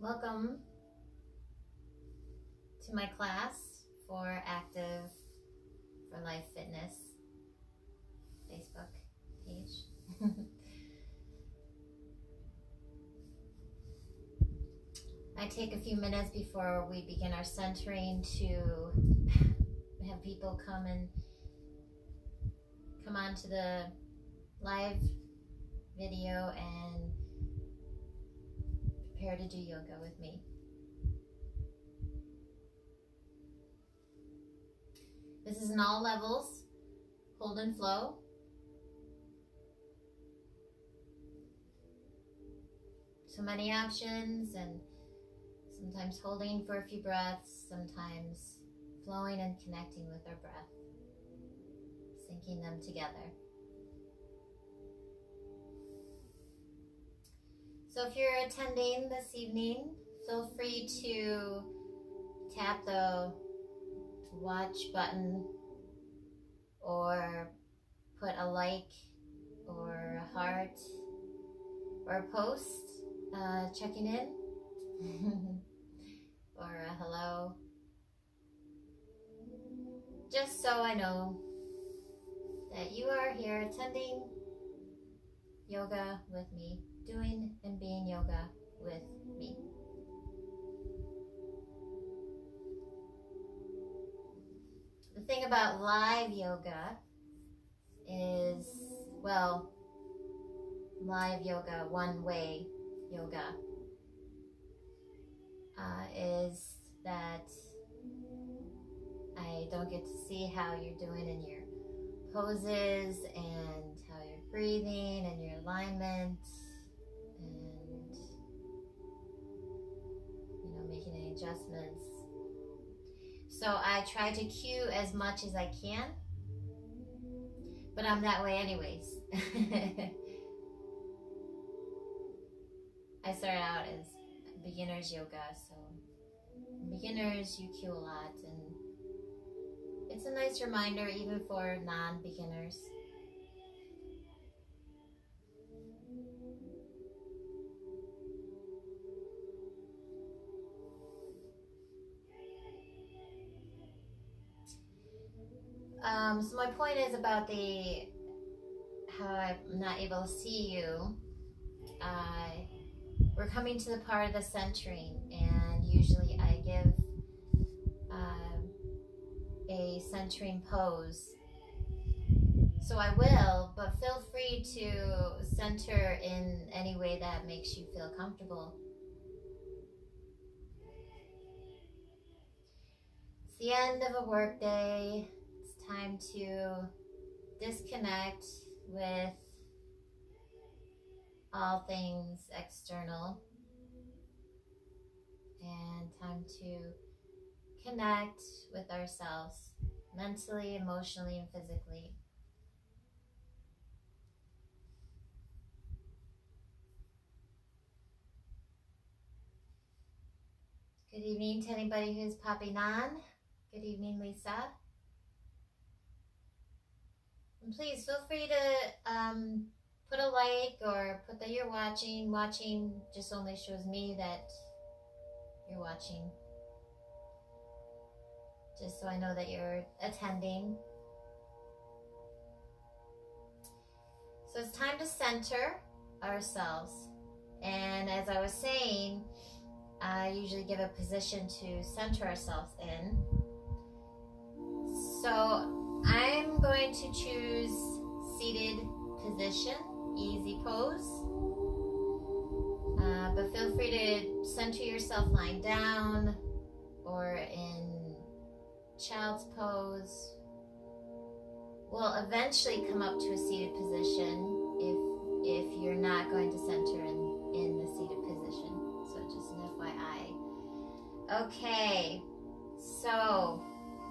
Welcome to my class for Active for Life Fitness Facebook page. I take a few minutes before we begin our centering to have people come on to the live video and prepare to do yoga with me. This is in all levels, hold and flow. So many options, and sometimes holding for a few breaths, sometimes flowing and connecting with our breath, syncing them together. So if you're attending this evening, feel free to tap the watch button or put a like or a heart or a post checking in or a hello, just so I know that you are here attending yoga with me, doing and being yoga with me. The thing about live yoga is, well, live yoga, one-way yoga, is that I don't get to see how you're doing in your poses and how you're breathing and your alignment and, making any adjustments. So I try to cue as much as I can, but I'm that way anyways. I started out as beginner's yoga, so beginners, you cue a lot, and it's a nice reminder even for non-beginners. So my point is about how I'm not able to see you. We're coming to the part of the centering, and usually I give a centering pose. So I will, but feel free to center in any way that makes you feel comfortable. It's the end of a work day. It's time to disconnect with all things external, and time to connect with ourselves mentally, emotionally, and physically. Good evening to anybody who's popping on. Good evening, Lisa. And please feel free to put a like or put that you're watching. Watching just only shows me that you're watching, just so I know that you're attending. So it's time to center ourselves. And as I was saying, I usually give a position to center ourselves in. So I'm going to choose seated position, easy pose. But feel free to center yourself lying down or in child's pose. We'll eventually come up to a seated position if you're not going to center in the seated position. So just an FYI. Okay, so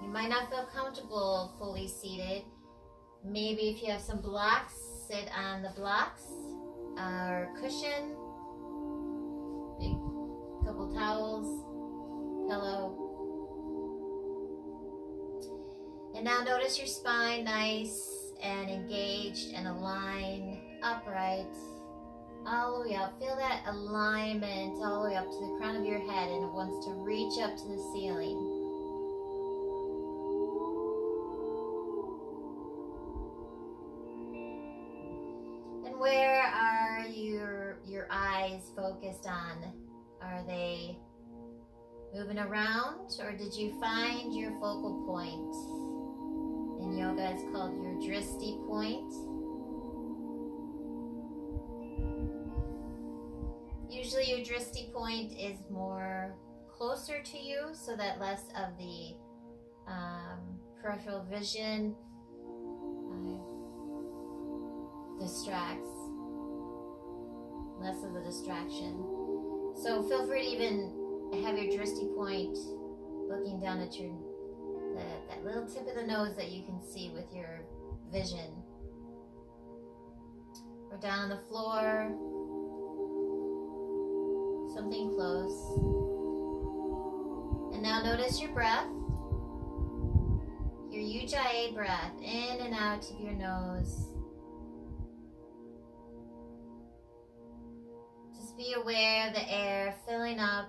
you might not feel comfortable fully seated. Maybe if you have some blocks, sit on the blocks or cushion, big couple towels, pillow. And now notice your spine nice and engaged and aligned, upright. all the way up. Feel that alignment all the way up to the crown of your head, and it wants to reach up to the ceiling. And where are your eyes focused on? Are they moving around, or did you find your focal point? In yoga, it's called your drishti point. Usually your drishti point is more closer to you, so that less of the peripheral vision distracts, less of a distraction. So feel free to even have your drishti point looking down at your that little tip of the nose that you can see with your vision, or down on the floor, something close. And now notice your breath, your Ujjayi breath, in and out of your nose. Just be aware of the air filling up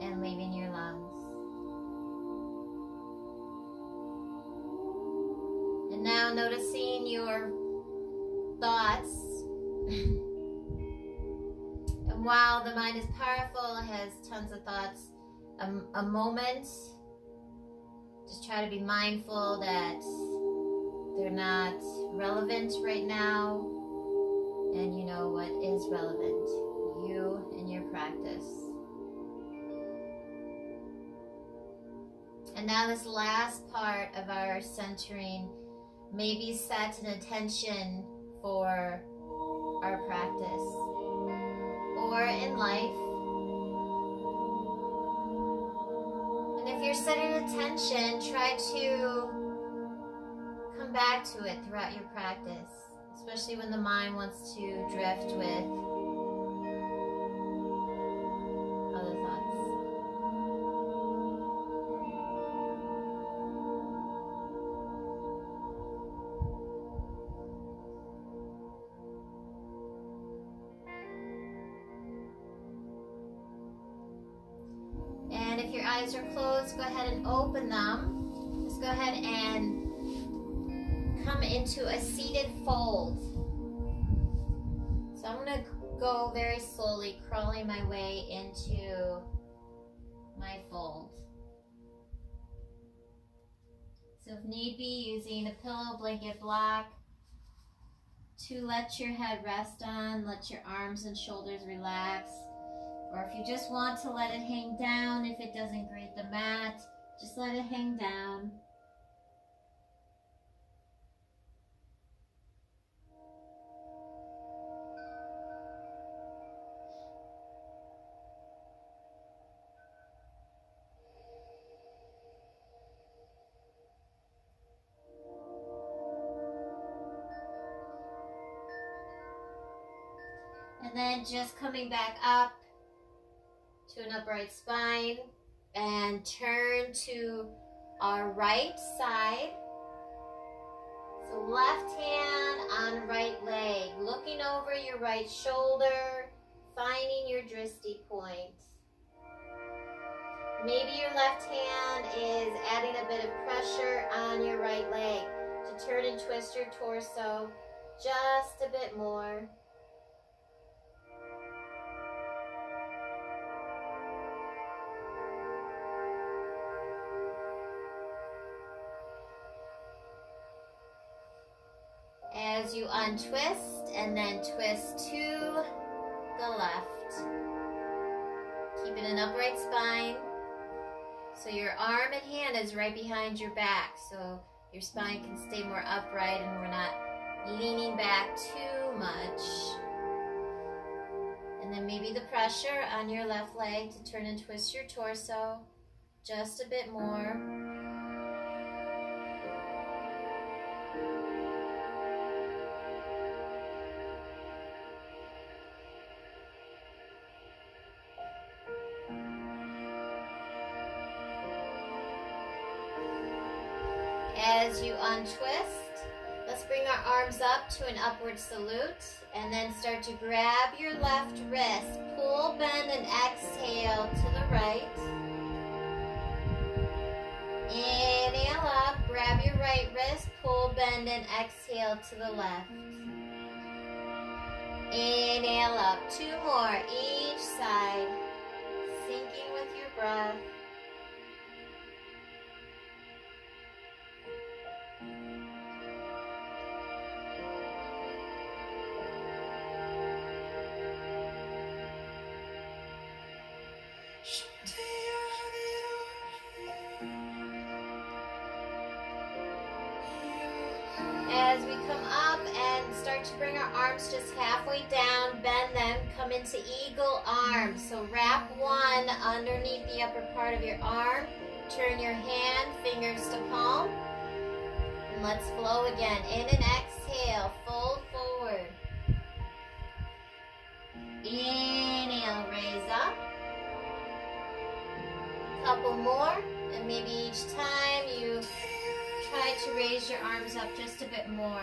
and leaving your lungs. And now noticing your thoughts. And while the mind is powerful, it has tons of thoughts, a moment, just try to be mindful that they're not relevant right now, and you know what is relevant, you and your practice. And now this last part of our centering, maybe set an intention for our practice or in life. And if you're setting an intention, try to come back to it throughout your practice, especially when the mind wants to drift with other thoughts. And if your eyes are closed, go ahead and open them. Just go ahead and come into a seated fold. So I'm going to go very slowly, crawling my way into my fold. So if need be, using a pillow, blanket, block to let your head rest on, let your arms and shoulders relax. Or if you just want to let it hang down, if it doesn't grate the mat, just let it hang down. And then just coming back up to an upright spine, and turn to our right side. So left hand on right leg, looking over your right shoulder, finding your drishti point. Maybe your left hand is adding a bit of pressure on your right leg to turn and twist your torso just a bit more. As you untwist and then twist to the left. Keeping an upright spine. So your arm and hand is right behind your back, so your spine can stay more upright and we're not leaning back too much. And then maybe the pressure on your left leg to turn and twist your torso just a bit more. As you untwist, let's let's bring our arms up to an upward salute and then start to grab your left wrist. Pull, bend, and exhale to the right. Inhale up, grab your right wrist, pull, bend, and exhale to the left. Inhale up, 2 more each side, syncing with your breath. As we come up and start to bring our arms just halfway down, bend them, come into eagle arms. So wrap one underneath the upper part of your arm, turn your hand, fingers to palm, and let's flow again. In and exhale, fold forward. Inhale, raise up. Couple more, and maybe each time you try to raise your arms up just a bit more.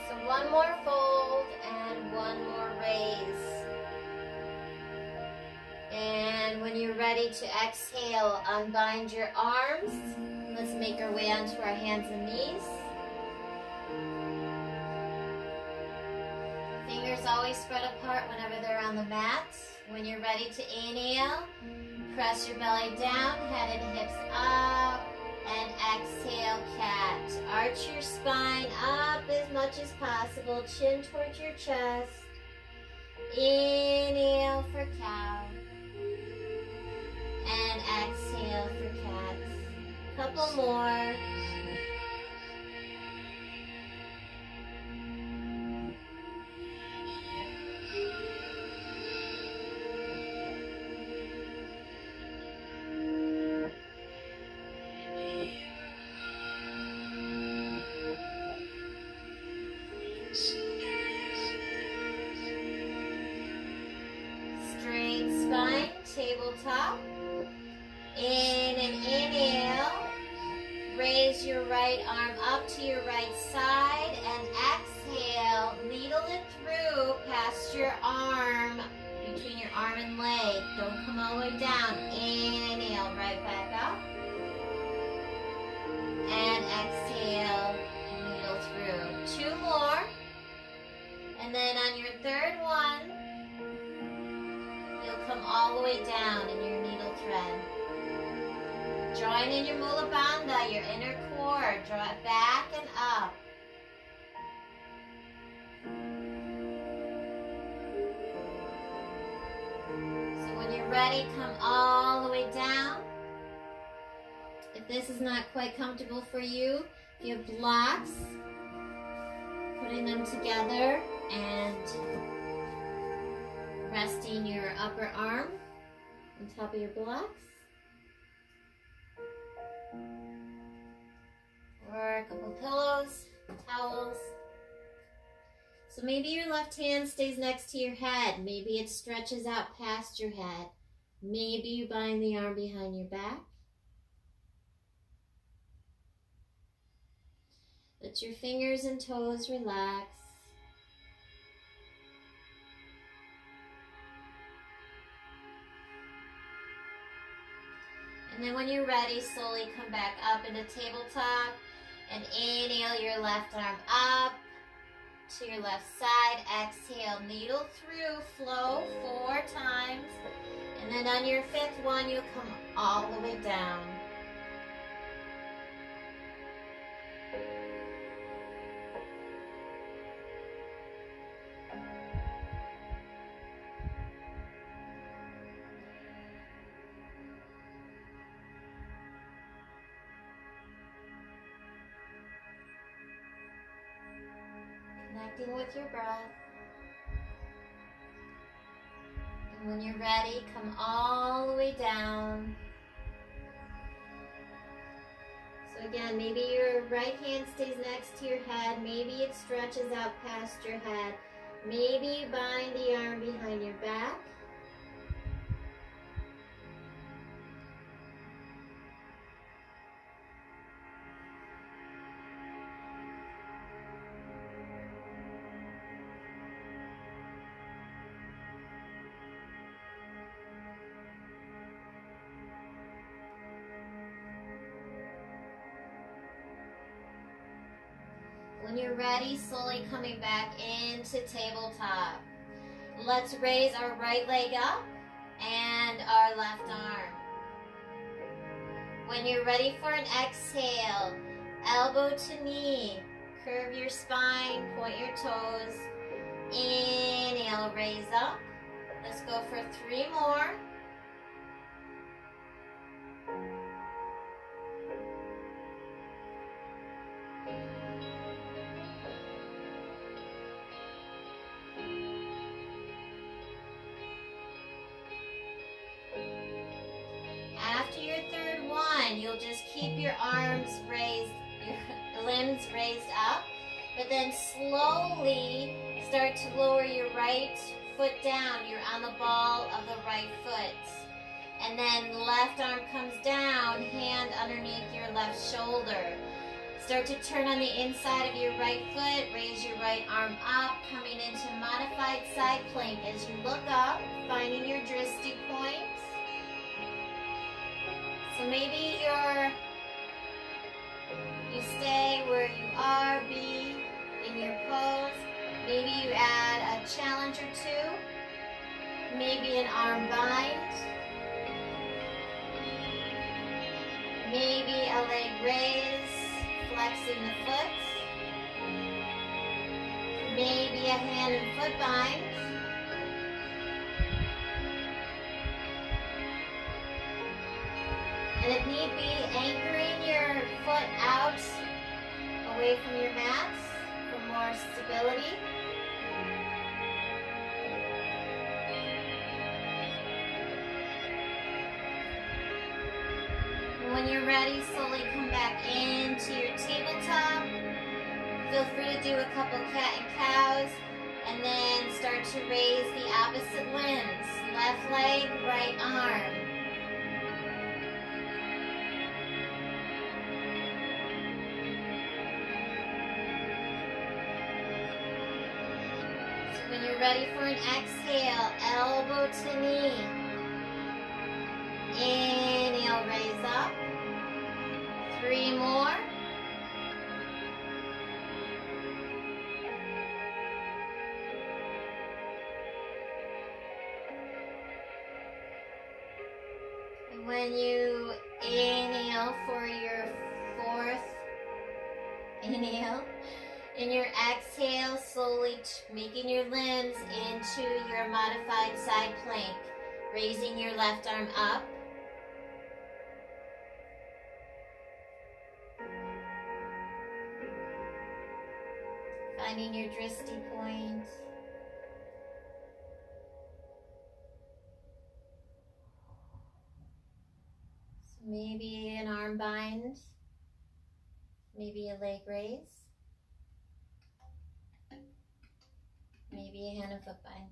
So one more fold and one more raise. And when you're ready to exhale, unbind your arms. Let's make our way onto our hands and knees. Fingers always spread apart whenever they're on the mat. When you're ready to inhale, press your belly down, head and hips up, and exhale, cat. Arch your spine up as much as possible, chin towards your chest. Inhale for cow, and exhale for cat. Couple more. Straight spine, tabletop. In and inhale. Raise your right arm up to your right side and exhale. Needle it through past your arm, between your arm and leg. Don't come all the way down. Inhale, right back up. And exhale, needle through. 2 more. And then on your third one, you'll come all the way down in your needle thread. Join in your Mula Bandha, your inner core. Draw it back and up. So when you're ready, come all the way down. If this is not quite comfortable for you, if you have blocks, putting them together and resting your upper arm on top of your blocks. Or a couple pillows, towels. So maybe your left hand stays next to your head. Maybe it stretches out past your head. Maybe you bind the arm behind your back. Let your fingers and toes relax. And then when you're ready, slowly come back up into tabletop and inhale your left arm up to your left side. Exhale, needle through, flow 4 times. And then on your 5th one, you'll come all the way down. Connecting with your breath. And when you're ready, come all the way down. So So again, maybe your right hand stays next to your head. Maybe it stretches out past your head. Maybe you bind the arm behind your back. When you're ready, slowly coming back into tabletop. Let's raise our right leg up and our left arm. When you're ready for an exhale, elbow to knee, curve your spine, point your toes. Inhale, raise up. Let's go for 3 more. After your third one, you'll just keep your arms raised, your limbs raised up, but then slowly start to lower your right foot down. You're on the ball of the right foot. And then left arm comes down, hand underneath your left shoulder. Start to turn on the inside of your right foot, raise your right arm up, coming into modified side plank. As you look up, finding your drishti point. So maybe you stay where you are, be in your pose. Maybe you add a challenge or two. Maybe an arm bind. Maybe a leg raise, flexing the foot. Maybe a hand and foot bind. And if need be, anchoring your foot out away from your mat for more stability. When you're ready, slowly come back into your tabletop. Feel free to do a couple cat and cows, and then start to raise the opposite limbs. Left leg, right arm. So when you're ready for an exhale, elbow to knee. Inhale, raise up. 3 more. And when you inhale for your 4th inhale, in your exhale, slowly making your limbs into your modified side plank, raising your left arm up. Finding your drishti point. So maybe an arm bind, maybe a leg raise, maybe a hand and foot bind.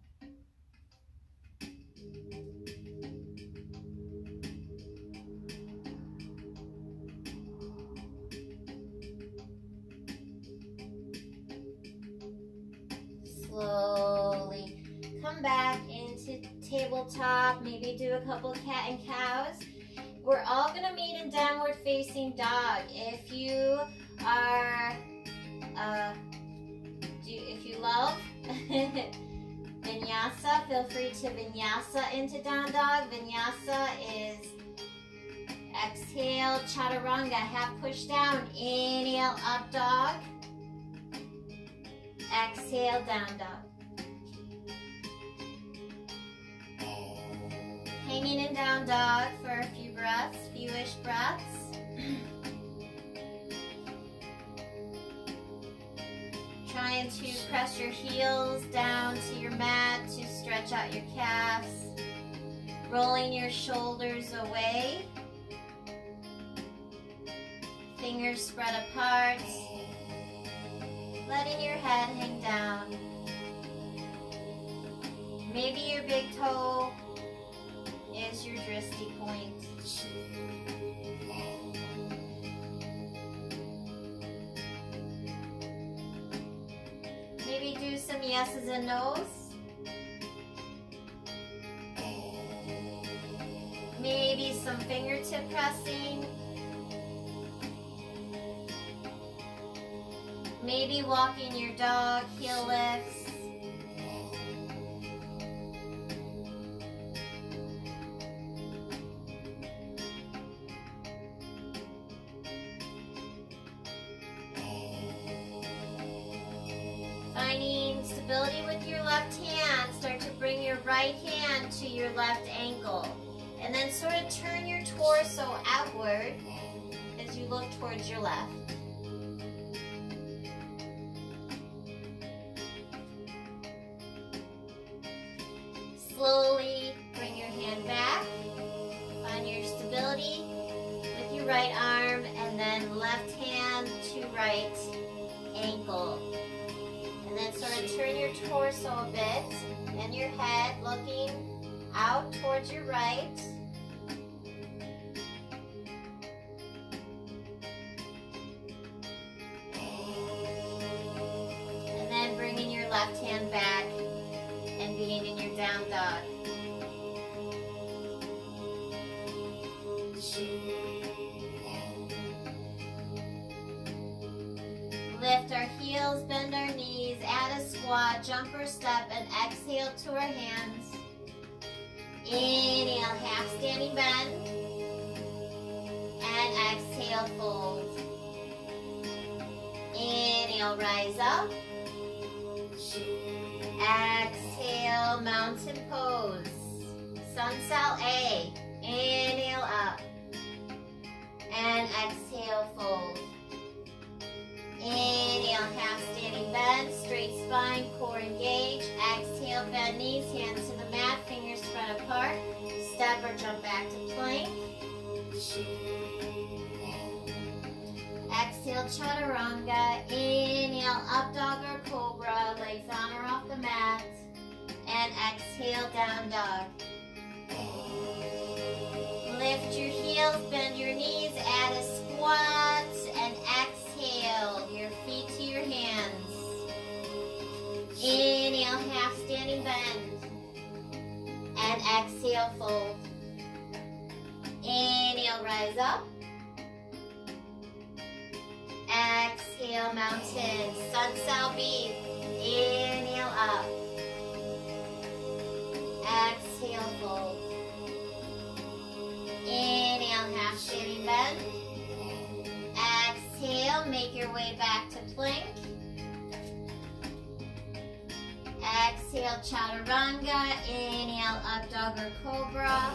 Slowly come back into tabletop, maybe do a couple cat and cows. We're all gonna meet in downward facing dog. If you are, if you love vinyasa, feel free to vinyasa into down dog. Vinyasa is exhale, chaturanga, half push down, inhale, up dog. Exhale, down dog. Hanging in down dog for a few breaths, fewish breaths. Trying to press your heels down to your mat to stretch out your calves. Rolling your shoulders away. Fingers spread apart. Letting your head hang down. Maybe your big toe is your drishti point. Maybe do some yeses and nos. Maybe some fingertip pressing. Maybe walking your dog, heel lifts. Finding stability with your left hand, start to bring your right hand to your left ankle. And then sort of turn your torso outward as you look towards your left. Slowly bring your hand back. Find your stability with your right arm, and then left hand to right ankle. And then sort of turn your torso a bit and your head looking out towards your right. And then bringing your left hand back and being in your down dog. Lift our heels, bend our knees, add a squat, jump or step, and exhale to our hands. Inhale, half standing bend. And exhale, fold. Inhale, rise up. Exhale, mountain pose. Sun Sal A. Inhale up. And exhale, fold. Inhale, half standing bend, straight spine, core engaged. Exhale, bend knees, hands to the mat, fingers spread apart. Step or jump back to plank. Exhale, chaturanga. Inhale, up dog or cobra, legs on or off the mat. And exhale, down dog. Lift your heels, bend your knees, add a squat, and exhale your feet to your hands. Inhale, half standing bend. And exhale, fold. Inhale, rise up. Exhale, mountain. Sun Sal B. Inhale, up. Exhale, fold. Inhale, half standing bend. Exhale, make your way back to plank. Exhale, chaturanga. Inhale, up dog or cobra.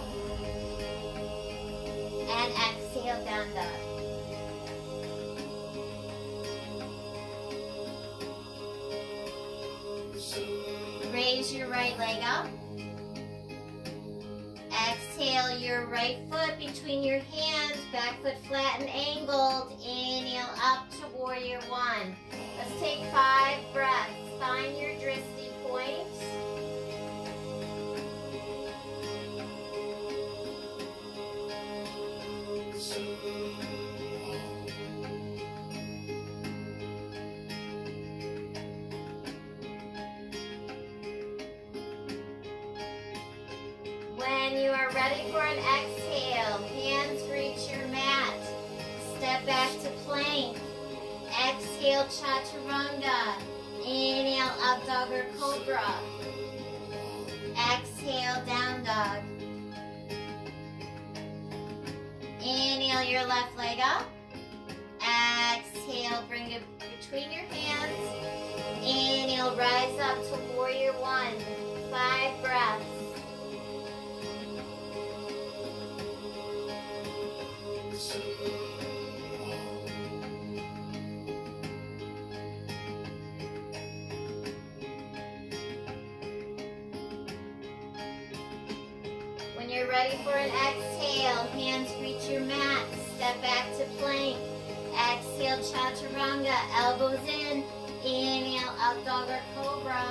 And exhale, down dog. Raise your right leg up. Exhale your right foot between your hands, back foot flat and angled. Inhale up to warrior one. Let's take 5 breaths. Find your drishti point. When you are ready for an exhale, hands reach your mat. Step back to plank. Exhale, chaturanga. Inhale, up dog or cobra. Exhale, down dog. Inhale your left leg up. Exhale, bring it between your hands. Inhale, rise up to warrior one. 5 breaths. When you're ready for an exhale, hands reach your mat. Step back to plank. Exhale, chaturanga, elbows in. Inhale, up dog or cobra.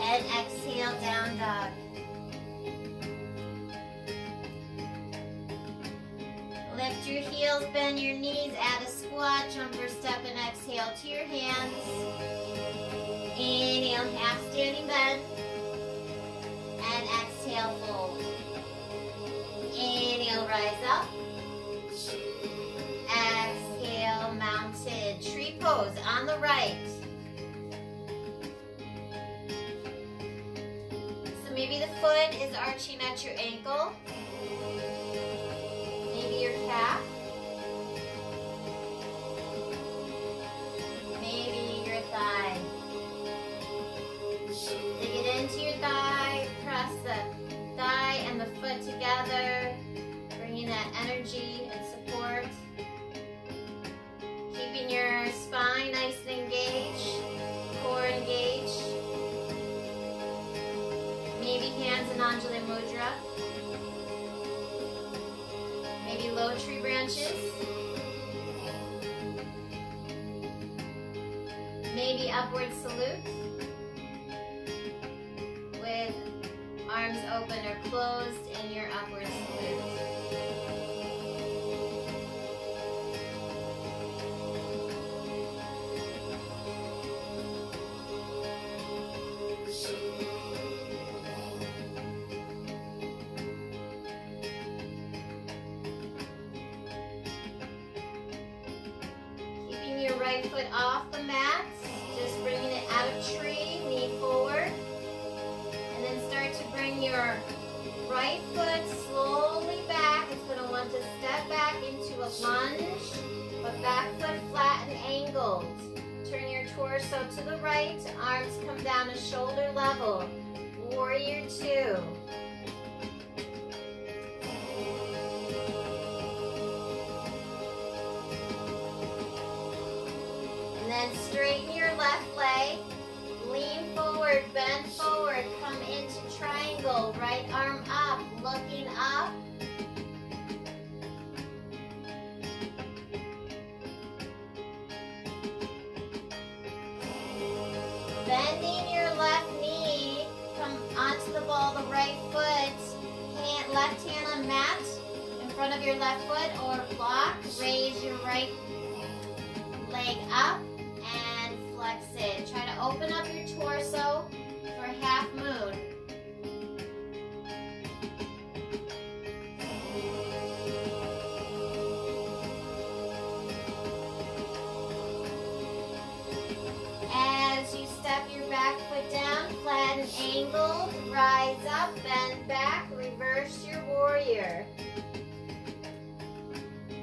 And exhale, down dog. Lift your heels, bend your knees, add a squat, jumper step, and exhale to your hands. Inhale, half standing bend. And exhale, fold. Inhale, rise up. Exhale, mounted tree pose on the right. So maybe the foot is arching at your ankle. Maybe your calf. Maybe your thigh. Dig it into your thigh. Press the thigh and the foot together. Bringing that energy and support. Keeping your spine nice and engaged. Core engaged. Maybe hands in Anjali Mudra. Maybe low tree branches. Maybe upward salute. With arms open or closed in your upward salute. Keeping your right foot off the mat, just bringing it out of tree, knee forward. And then start to bring your right foot slowly back. It's going to want to step back into a lunge, but back foot flat and angled. Turn your torso to the right, arms come down to shoulder level. Warrior two. And then straighten your left leg. Lean forward, bend forward, come into triangle. Right arm up, looking up. Bending your left knee, come onto the ball, the right foot. Left hand on mat in front of your left foot or block. Raise your right leg up and flex it. Try to open up your torso for half moon. As you step your back foot down, flat and angled, rise up, bend back, reverse your warrior.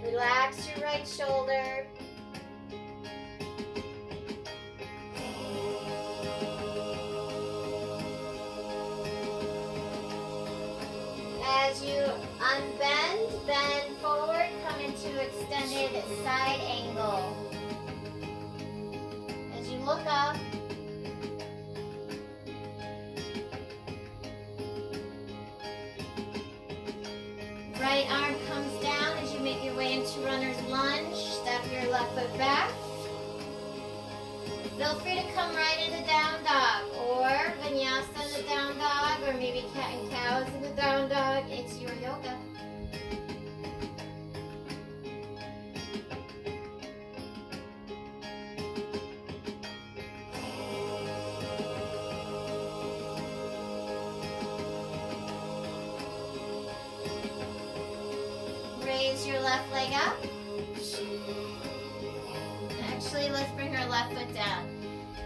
Relax your right shoulder. As you unbend, bend forward, come into extended side angle. As you look up, right arm comes down as you make your way into runner's lunge. Step your left foot back. Feel free to come right into down dog or vinyasa in the down dog or maybe cat and cows in the down dog. It's your yoga. Raise your left leg up. Actually, let's bring our left foot down.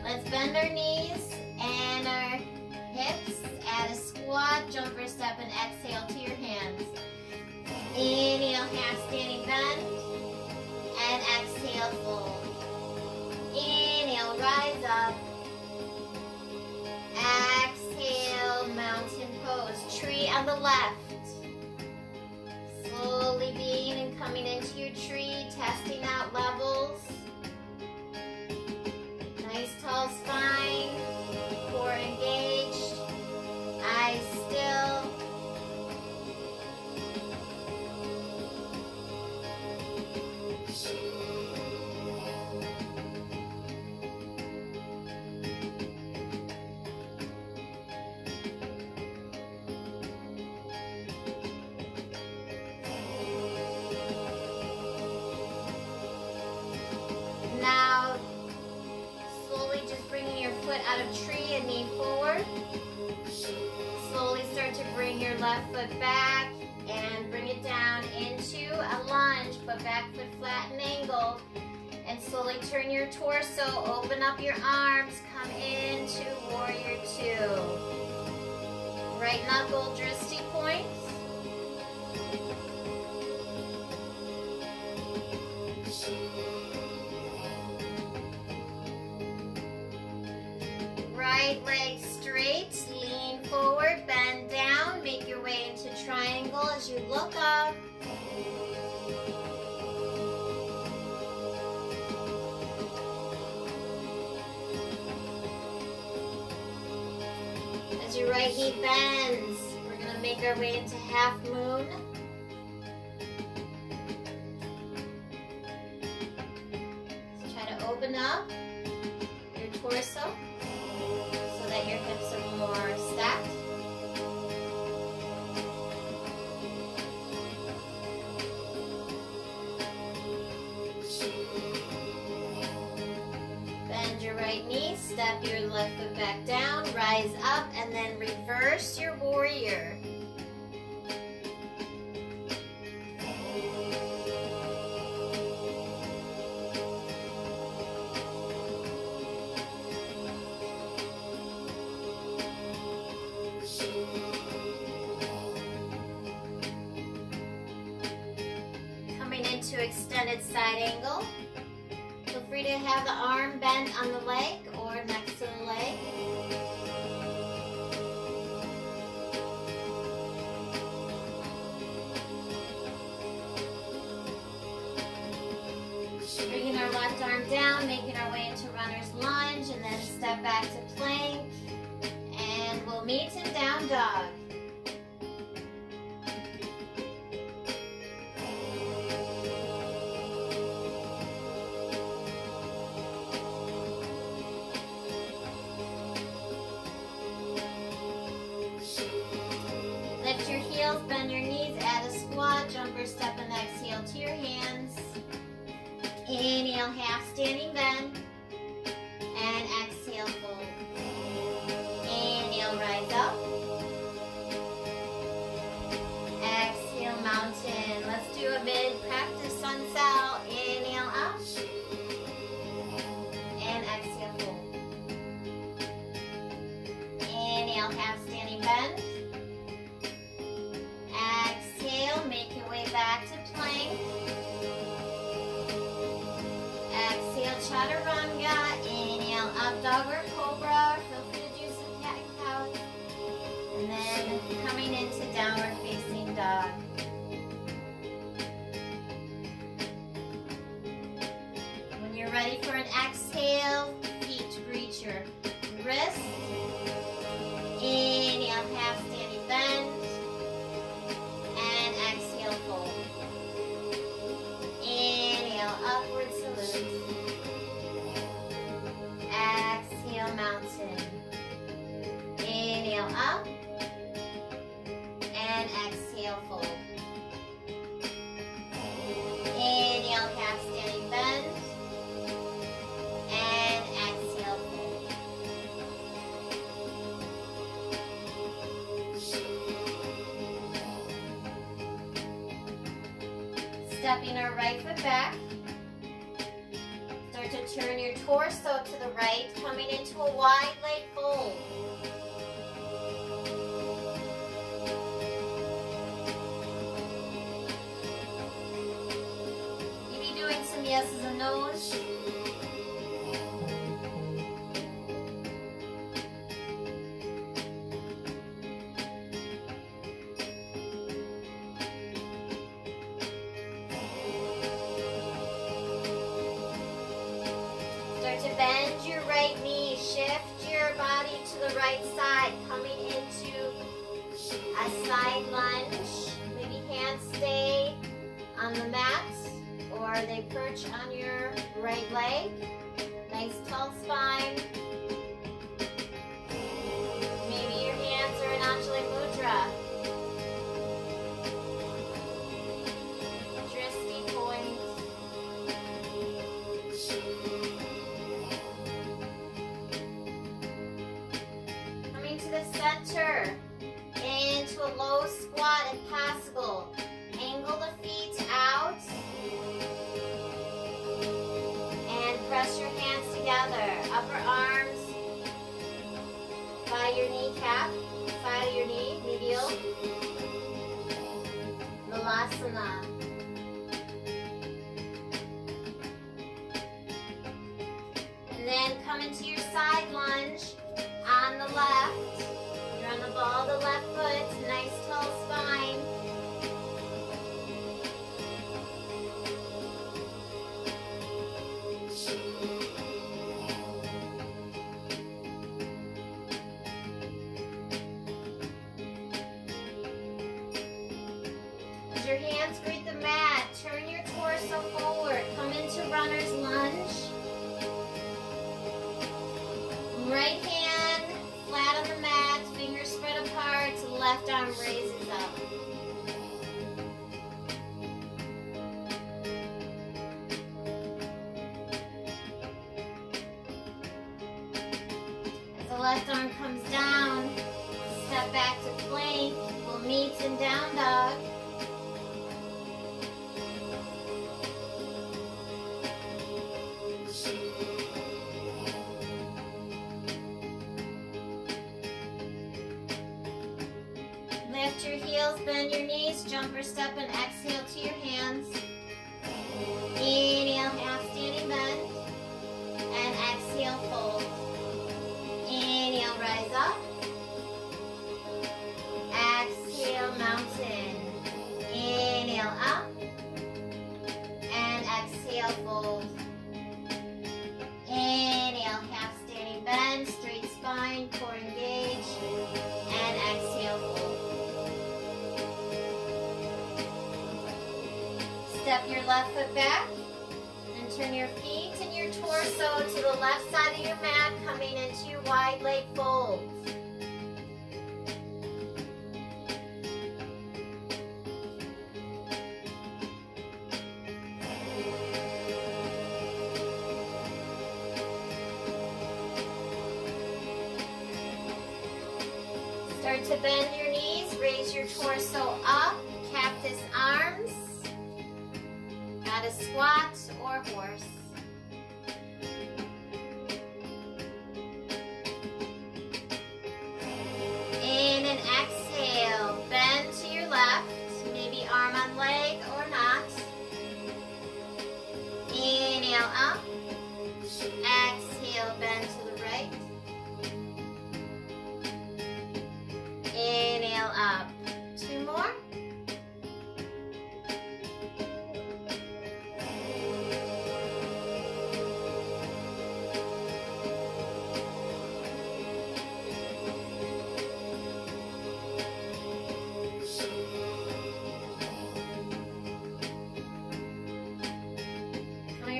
Let's bend our knees and our hips. Add a squat, jumper step, and exhale to your hands. Inhale, half standing bend. And exhale, fold. Inhale, rise up. Exhale, mountain pose. Tree on the left. Slowly being and coming into your tree, testing out levels. Nice tall spine, core engaged, eyes still. left foot back and bring it down into a lunge, but back foot flat and angled. And slowly turn your torso, open up your arms, come into warrior two. Right knuckle, dristy points. Right leg straight, lean forward, bend down, make your way into triangle as you look up. As your right knee bends, we're going to make our way into half moon. So try to open up your torso so that your hips are more stacked. Bend your right knee, step your left foot back down, rise up, and then reverse your warrior. Coming into extended side angle. Feel free to have the arm bent on the leg or next to the leg. Bringing our left arm down, making our way into runner's lunge, and then step back to plank. And we'll meet in down dog. Lift your heels, bend your knees, add a squat, jumper step and exhale to your hands. Inhale, half standing bend, and exhale, fold. Inhale, rise up. Exhale, mountain. Let's do a mid-practice sun cell. Inhale, up, and exhale, fold. Inhale, half standing bend. Exhale, make your way back to plank. Exhale, chaturanga. Inhale, up dog or cobra. Feel free to do some cat and cow. And then coming into downward facing dog. When you're ready for an exhale, feet reach your wrists. Inhale, half standing bend. And exhale, fold. Inhale, upward salute. Exhale, mountain. Inhale, up. And exhale, fold. Inhale, half standing bend. And exhale, fold. Stepping our right foot back. Start to turn your torso to the right, coming into a wide leg fold. You be doing some yeses and nos. Start to bend your right knee, shift your body to the right side, coming into a side lunge. Maybe hands stay on the mat or they perch on your right leg. Nice tall spine. Maybe your hands are in Anjali Mudra. Drishti point. Coming to the center. Into into a low squat if possible. Angle the feet out. And press your hands together. Upper arms by your kneecap, side of your knee, medial. Malasana. And then come into your side lunge on the left. You're on the ball of the left foot, nice tall spine. As your hands greet the mat, turn your torso forward. Come into runner's lunge. Right hand flat on the mat, fingers spread apart, left arm raises up. As the left arm comes down, step back to plank. We'll meet in down dog. Lift your heels, bend your knees, jumper step and exhale to your hands. Inhale, half standing bend. And exhale, fold. Inhale, rise up. Exhale, mountain. Inhale, up. And exhale, fold. Inhale, half standing bend, straight spine, core engage. And exhale, fold. Step your left foot back and turn your feet and your torso to the left side of your mat, coming into your wide leg fold. Start to bend your knees, raise your torso up, cactus arms. Got a squat or horse. In and exhale, bend to your left, maybe arm on leg or not. Inhale up, exhale, bend to the right. Inhale up, 2 more.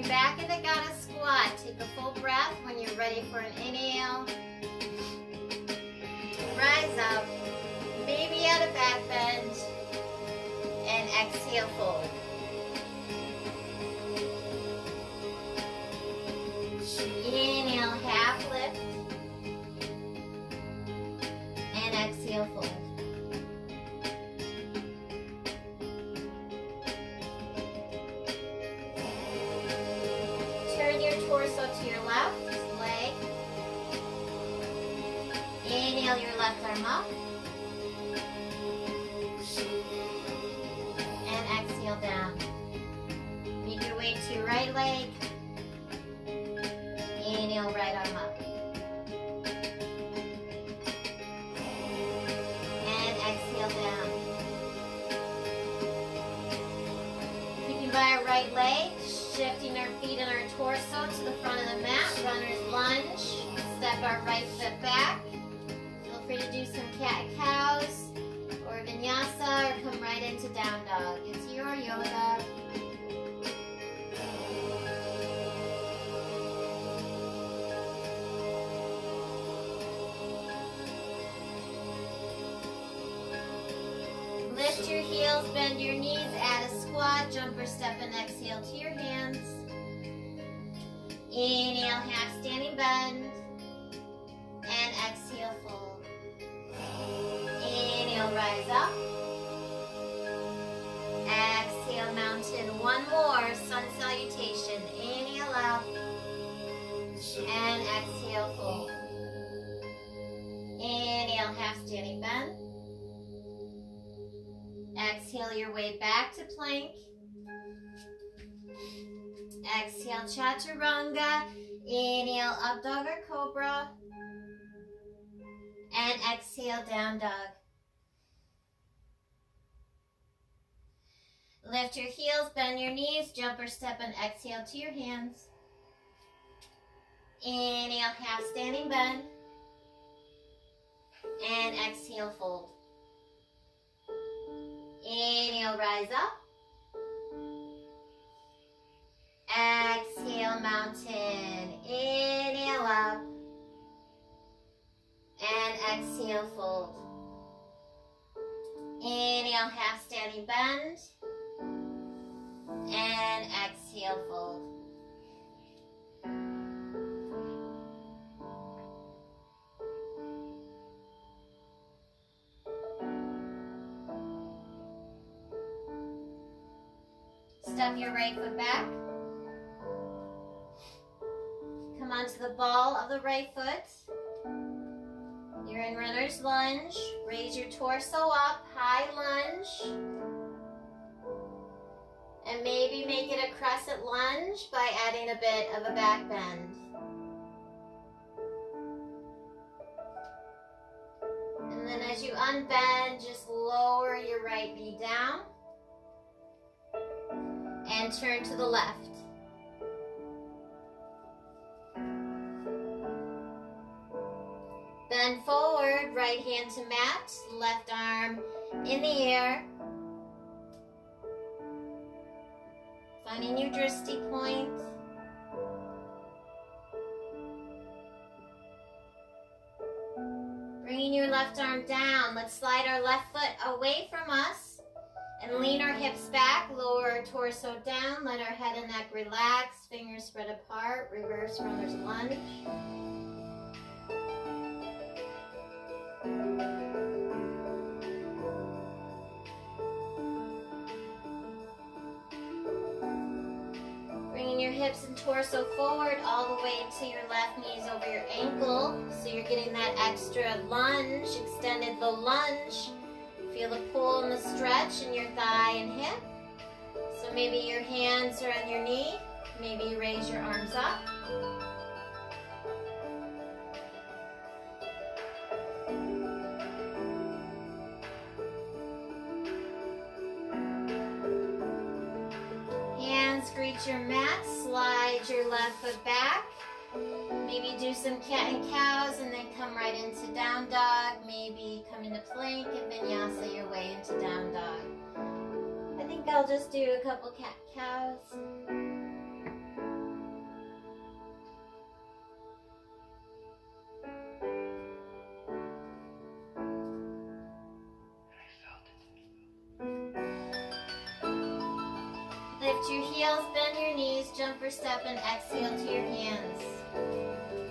Back into Gotta Squat. Take a full breath when you're ready for an inhale. Rise up, maybe at a back bend, and exhale, fold. Inhale, half lift, and exhale, fold. Turn your torso to your left leg. Inhale your left arm up. And exhale down. Make your way to your right leg. Inhale, right arm up. And exhale down. Keeping by our right leg. Shifting our feet and our torso to the front of the mat, runner's lunge. Step our right foot back. Feel free to do some cat-cows or vinyasa or come right into down dog. It's your yoga. Lift your heels, bend your knees, add a squat, jumper step and exhale to your hands. Inhale, half standing bend. And exhale, fold. Inhale, Inhale, rise up. Exhale, mountain. One more, sun salutation. Inhale up. And exhale, fold. Inhale, half standing bend. Exhale your way back to plank. Exhale, chaturanga. Inhale, up dog or cobra. And exhale, down dog. Lift your heels, bend your knees, jump or step, and exhale to your hands. Inhale, half standing bend. And exhale, fold. Inhale, rise up. Exhale, mountain. Inhale, up. And exhale, fold. Inhale, half standing bend. And exhale, fold. Step your right foot back. Come onto the ball of the right foot. You're in runner's lunge. Raise your torso up, high lunge. And maybe make it a crescent lunge by adding a bit of a back bend. And then as you unbend, just lower your right knee down. And turn to the left. Bend forward, right hand to mat, left arm in the air. Finding your drishti point. Bringing your left arm down. Let's slide our left foot away from us. And lean our hips back, lower our torso down, let our head and neck relax, fingers spread apart, reverse runner's lunge. Bringing your hips and torso forward all the way to your left knees over your ankle, so you're getting that extra lunge, extended the lunge. Feel the pull and the stretch in your thigh and hip. So maybe your hands are on your knee. Maybe you raise your arms up. Hands reach your mat. Slide your left foot back. Maybe do some cat and cows and then come right into down dog. Maybe come into plank and vinyasa your way into down dog. I think I'll just do a couple cat cows. Lift your heels, bend your knees, jump or step, and exhale to your hands.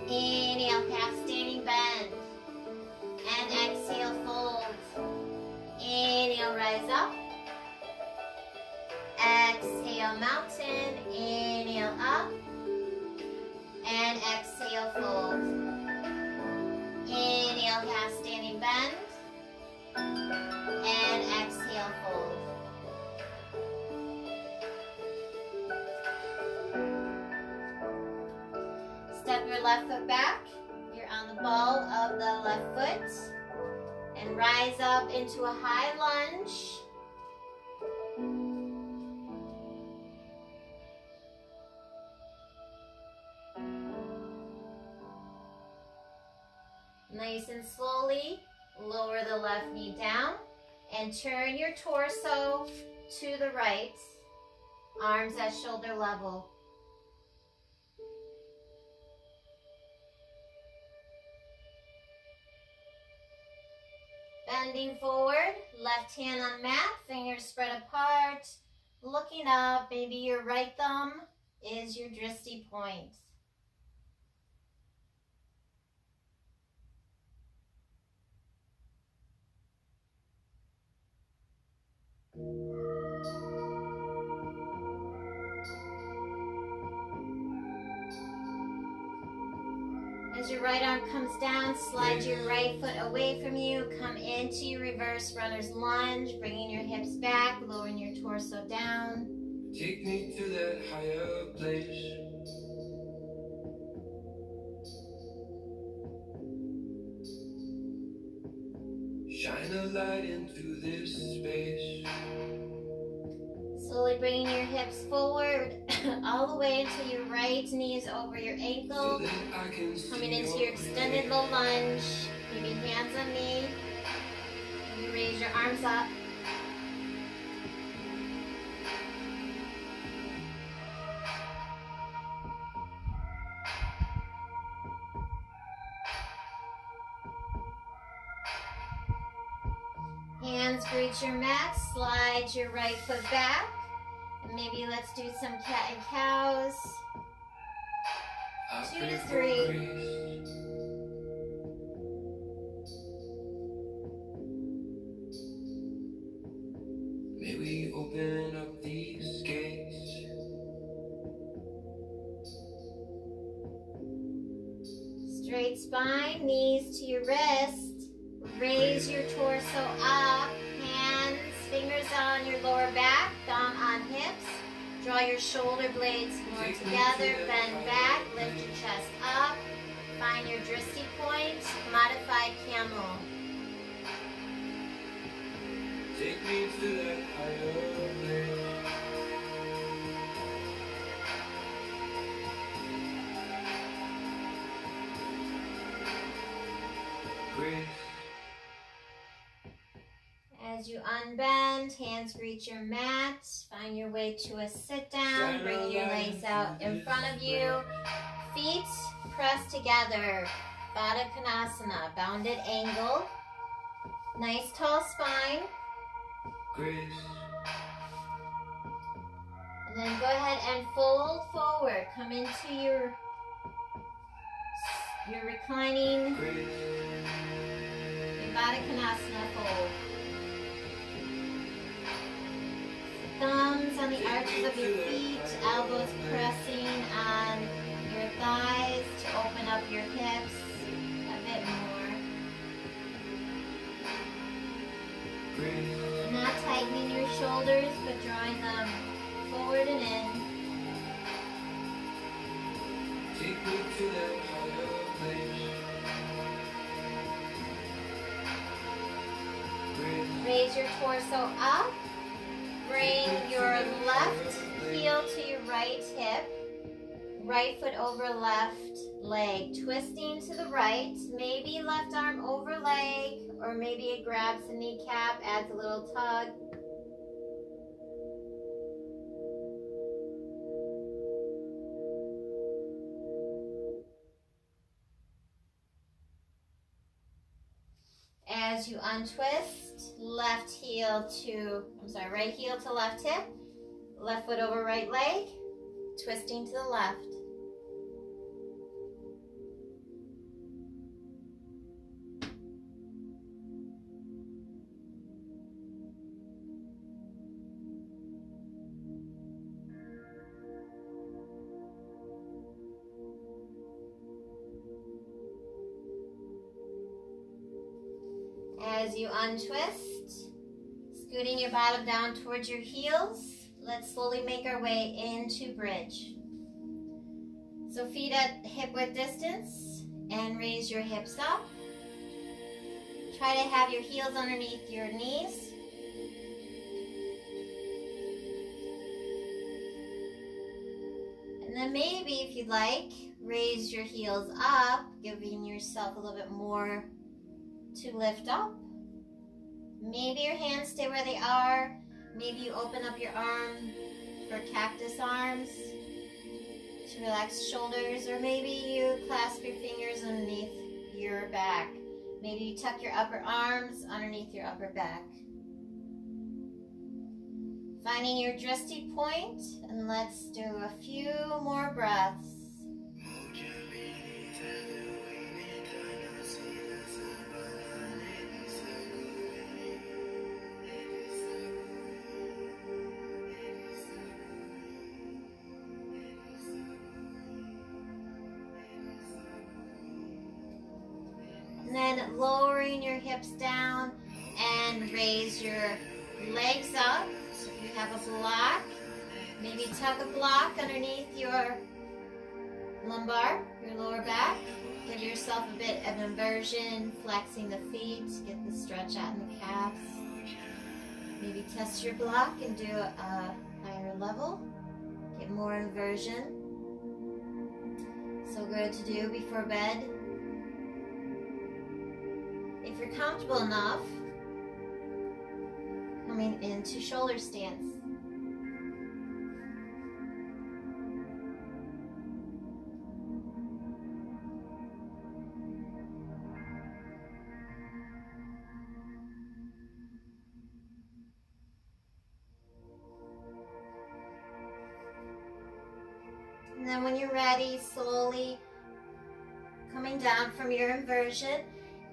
Inhale, half standing bend. And exhale, fold. Inhale, rise up. Exhale, mountain. Inhale, up. And exhale, fold. Inhale, half standing bend. And exhale, fold. Step your left foot back. You're on the ball of the left foot. And rise up into a high lunge. Nice and slowly, lower the left knee down and turn your torso to the right. Arms at shoulder level. Bending forward, left hand on mat, fingers spread apart, looking up. Maybe your right thumb is your drishti point. right arm comes down, slide your right foot away from you, come into your reverse runner's lunge, bringing your hips back, lowering your torso down. Take me to that higher place. Shine a light into this space. Slowly bringing your hips forward all the way until your right knee is over your ankle. Coming into your extended low lunge. Maybe hands on knee. You raise your arms up. Hands reach your mat. Slide your right foot back. And maybe let's do some cat and cows. 2 to 3. May we open up these gates. Straight spine, knees to your wrist. Raise your torso up. Hands, fingers on your lower back, thumb on hips. Draw your shoulder blades more together, bend back, lift your chest up. Find your drishti point, modified camel. Take me to that higher place. Grace. As you unbend, hands reach your mat. Find your way to a sit down. Bring your legs out in front of you. Feet pressed together. Baddha Konasana, bounded angle. Nice tall spine. Grace. And then go ahead and fold forward. Come into your reclining Baddha Konasana fold. Thumbs on the arches of your feet, elbows pressing on your thighs to open up your hips a bit more. Not tightening your shoulders, but drawing them forward and in. Take me to that higher place. Raise your torso up. Bring your left heel to your right hip. Right foot over left leg. Twisting to the right. Maybe left arm over leg, or maybe it grabs the kneecap, adds a little tug. As you untwist, right heel to left hip, left foot over right leg, twisting to the left. As you untwist, scooting your bottom down towards your heels, let's slowly make our way into bridge. So feet at hip width distance and raise your hips up. Try to have your heels underneath your knees. And then maybe if you'd like, raise your heels up, giving yourself a little bit more to lift up. Maybe your hands stay where they are. Maybe you open up your arm for cactus arms to relax shoulders, or maybe you clasp your fingers underneath your back. Maybe you tuck your upper arms underneath your upper back. Finding your drishti point, and let's do a few more breaths. And then lowering your hips down and raise your legs up. So if you have a block, maybe tuck a block underneath your lumbar, your lower back. Give yourself a bit of inversion, flexing the feet, get the stretch out in the calves. Maybe test your block and do a higher level. Get more inversion. So good to do before bed. If you're comfortable enough, coming into shoulder stance. And then when you're ready, slowly coming down from your inversion,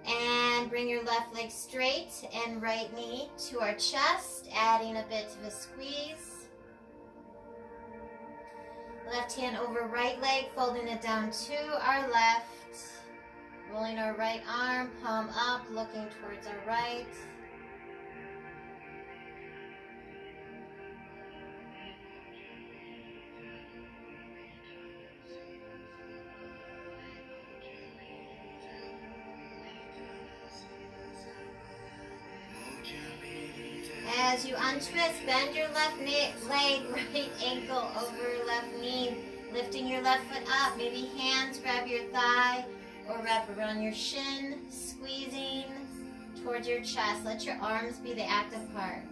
and bring your left leg straight and right knee to our chest, adding a bit of a squeeze. Left hand over right leg, folding it down to our left. Rolling our right arm, palm up, looking towards our right. As you untwist, bend your left leg, right ankle over left knee, lifting your left foot up. Maybe hands grab your thigh or wrap around your shin, squeezing towards your chest. Let your arms be the active part.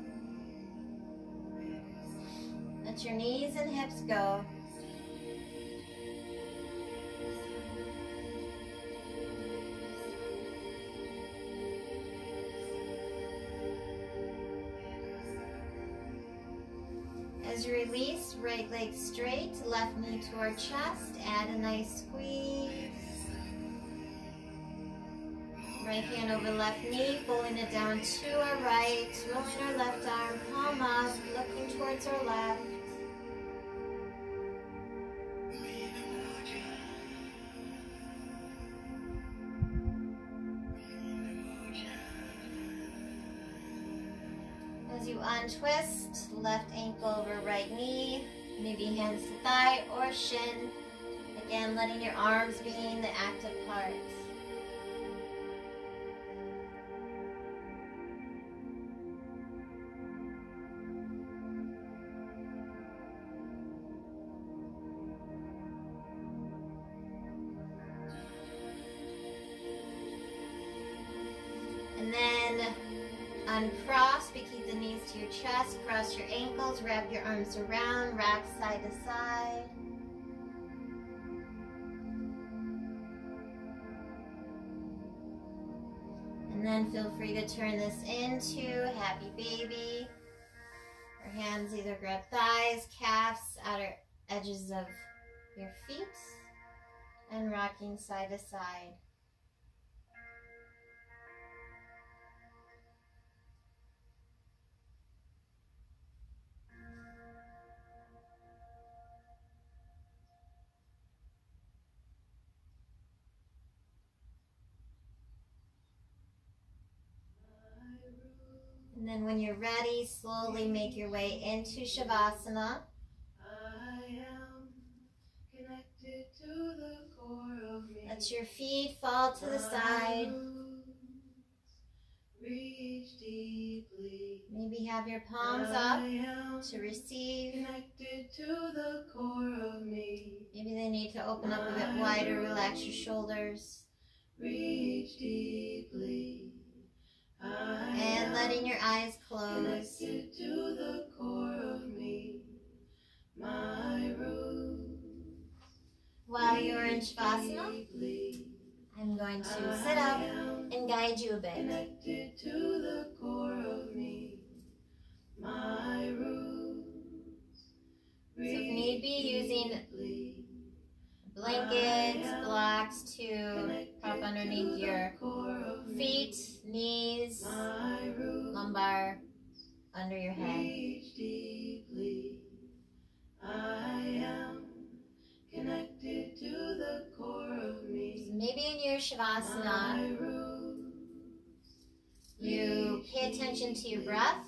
Let your knees and hips go. As you release, right leg straight, left knee to our chest, add a nice squeeze. Right hand over left knee, folding it down to our right, rolling our left arm, palm up, looking towards our left. As you untwist, left ankle over right knee, maybe hands to thigh or shin. Again, letting your arms being the active part. And then uncross, we keep the knees to your chest, cross your ankles, wrap your arms around, rock side to side. And then feel free to turn this into happy baby. Your hands either grab thighs, calves, outer edges of your feet, and rocking side to side. And then when you're ready, slowly make your way into Shavasana. Let your feet fall to the side. Maybe have your palms up to receive. Maybe they need to open up a bit wider, relax your shoulders. Reach deeply. And letting your eyes close. To the core of me, my roots. While you're in Shavasana, I'm going to sit up and guide you a bit. Connected to the core of me, my roots. So if need be, using blankets, blocks to prop underneath your feet, knees, lumbar, under your head. I am connected to the core of me. So maybe in your Shavasana, attention to your breath.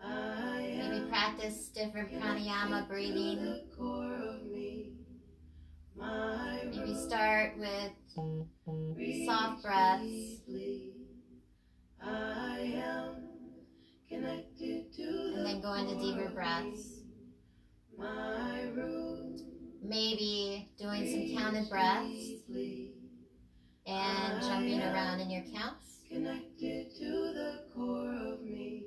Maybe practice different pranayama breathing. Maybe start with soft breaths. And then go into deeper breaths. Maybe doing some counted breaths and jumping around in your counts. Connected to the core of me,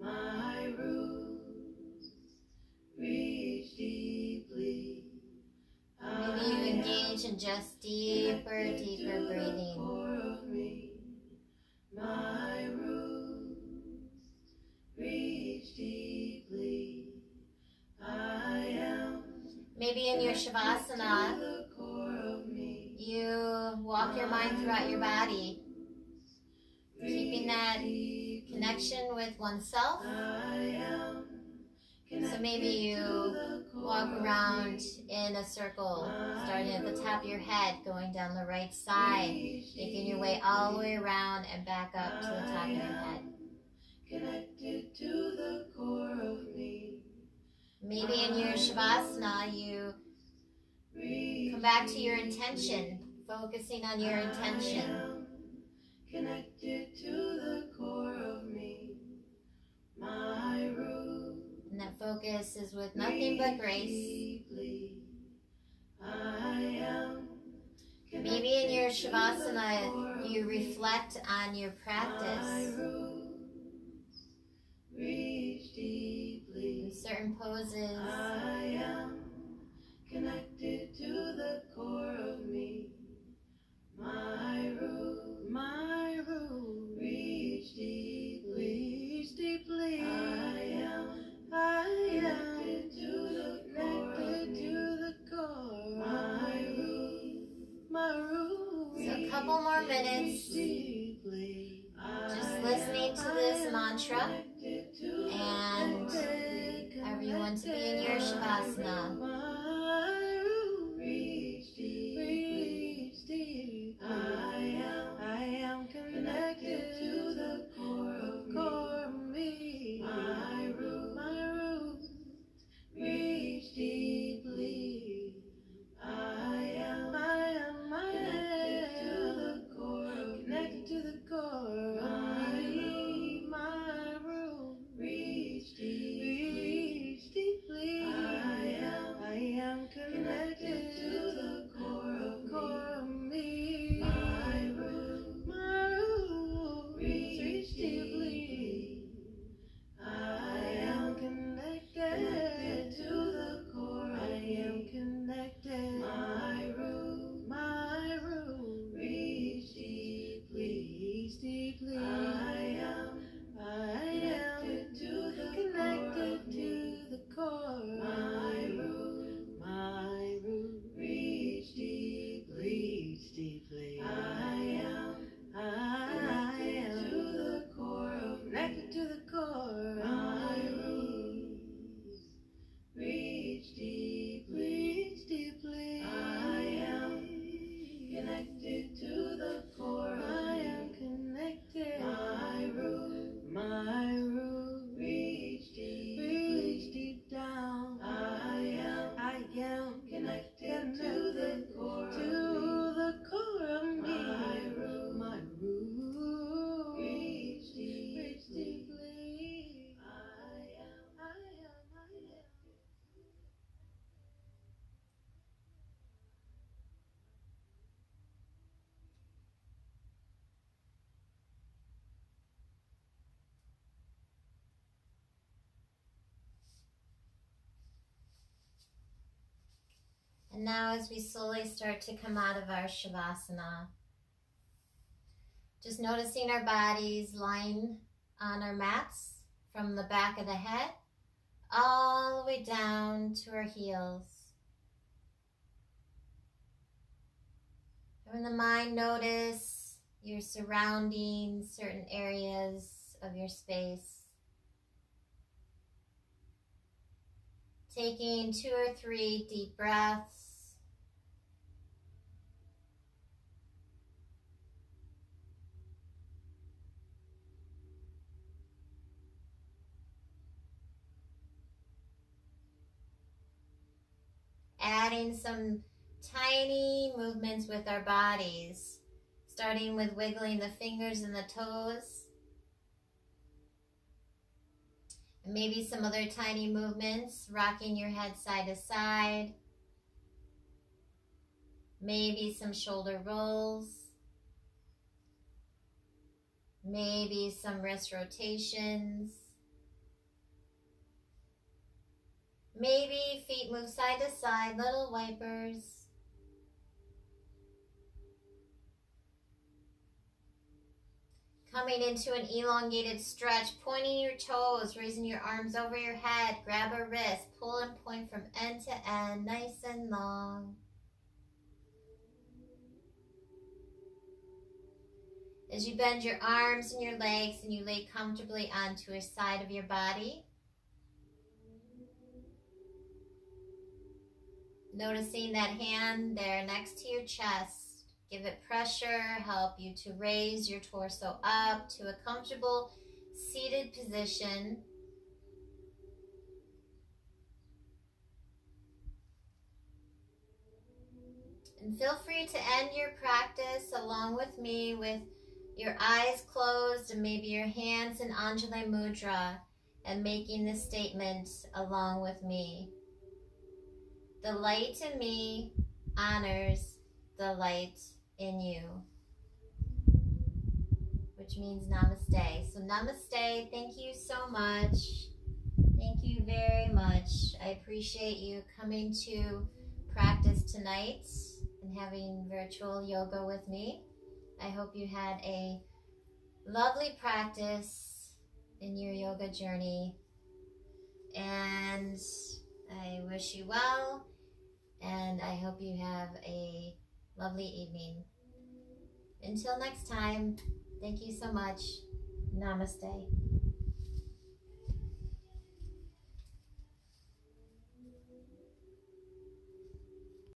my roots reach deeply. Maybe you engage in just deeper breathing. Core of me, my roots reach deeply. I am. Maybe in your Shavasana, The core of me, you walk your mind throughout your body, keeping that connection with oneself. So maybe you walk around in a circle, starting at the top of your head, going down the right side, making your way all the way around and back up to the top of your head. Connected to the core of me. Maybe in your Shavasana, you come back to your intention, focusing on your intention. Connected to the core of me, my root. And that focus is with nothing but grace. I am. Maybe in your Shavasana, you reflect on your practice. Reach deeply. In certain poses. I am connected to the core of me. My root, reach deeply. I am connected to the core. My root. So a couple more minutes, just listening to this mantra, and however you want to be in your Shavasana. I am connected to the core of me. My root reach deeply. I am connected to the core of me. My root reach deeply. I am connected to the core of me. My root reach deeply. I am connected to the core. I am connected. My root reach deeply. I am connected to the core. My root reach deeply. I am to the core of connected to the core. My roots reach deeply. I am connected to the core. I am connected. My root reach deep down. I am connected to the core of me. My root reach deeply. I am. And now as we slowly start to come out of our Shavasana, just noticing our bodies lying on our mats from the back of the head all the way down to our heels. And in the mind, notice your surroundings, certain areas of your space. Taking 2 or 3 deep breaths. adding some tiny movements with our bodies, starting with wiggling the fingers and the toes. And maybe some other tiny movements, rocking your head side to side. Maybe some shoulder rolls. Maybe some wrist rotations. Maybe feet move side to side, little wipers. Coming into an elongated stretch, pointing your toes, raising your arms over your head, grab a wrist, pull and point from end to end, nice and long. As you bend your arms and your legs and you lay comfortably onto a side of your body, noticing that hand there next to your chest. Give it pressure, help you to raise your torso up to a comfortable seated position. And feel free to end your practice along with me with your eyes closed and maybe your hands in Anjali Mudra and making this statement along with me. The light in me honors the light in you, which means namaste. So namaste, thank you so much. Thank you very much. I appreciate you coming to practice tonight and having virtual yoga with me. I hope you had a lovely practice in your yoga journey, and I wish you well, and I hope you have a lovely evening. Until next time, thank you so much. Namaste.